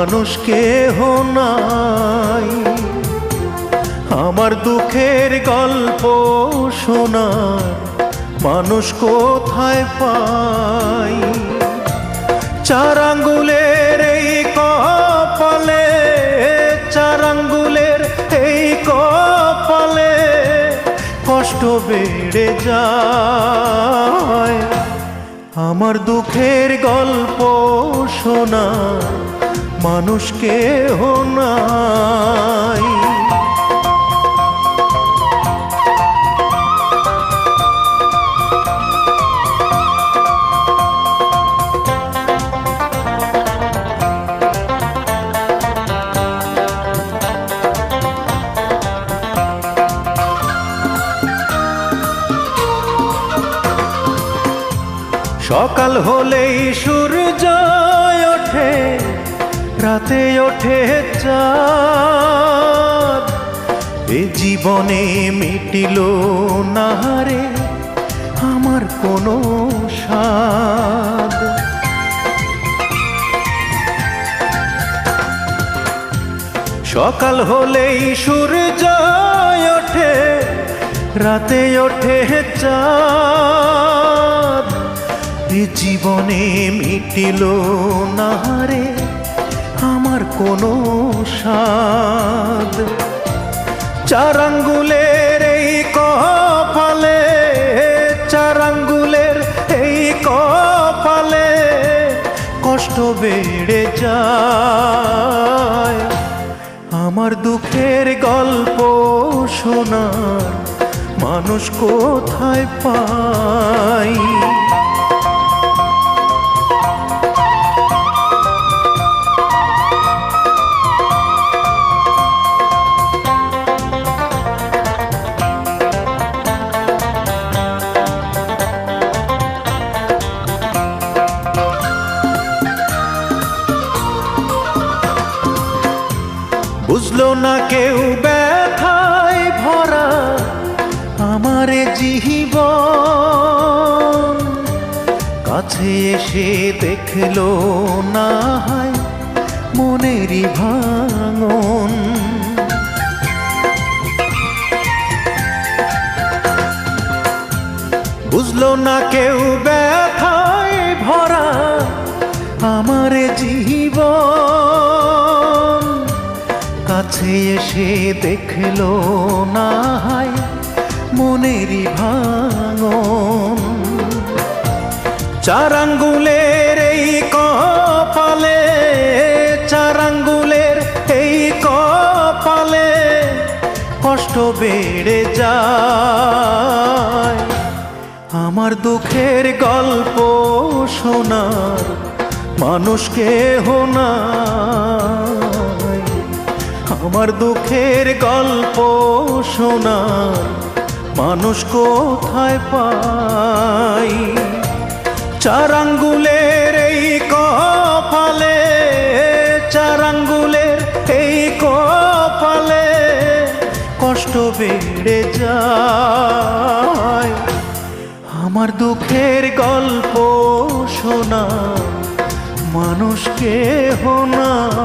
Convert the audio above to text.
মানুষ কেহ নাই। আমার দুঃখের গল্প শোনার মানুষ কোথায় পাই? চার আঙ্গুলের এই কপালে, চার আঙ্গুলের এই কপালে কষ্ট বেড়ে যায়। আমার দুঃখের গল্প শোনার মানুষ কেহ নাই। সকাল হলেই সূর্য ওঠে, রাতে ওঠে চাঁদ। এ জীবনে মিটিল না রে আমার কোনো স্বাদ। সকাল হলেই সূর্য ওঠে, রাতে ওঠে চাঁদ। এ জীবনে মিটিল না রে আমার কোনো স্বাদ। চার আঙ্গুলের এই কপালে, চার আঙ্গুলের এই কপালে কষ্ট বেড়ে যায়। আমার দুঃখের গল্প শোনার মানুষ কোথায় পাই? বুঝলো না কেউ ব্যথায় ভরা আমার জীবন। কাছে এসে দেখলো না হয় মনেরই ভাঙন। বুঝলো না কেউ ব্যথায় ভরা আমার জীবন। কাছে এসে দেখলো না হয় মনেরই ভাঙন। চার আঙ্গুলের এই কপালে, চার আঙ্গুলের এই কপালে কষ্ট বেড়ে যায়। আমার দুঃখের গল্প শোনার মানুষ কেহ নাই। আমার দুঃখের গল্প শোনার মানুষ কোথায় পাই? চার আঙ্গুলের এই কপালে, চার আঙ্গুলের এই কপালে কষ্ট বেড়ে যায়। আমার দুঃখের গল্প শোনার মানুষ কেহ নাই।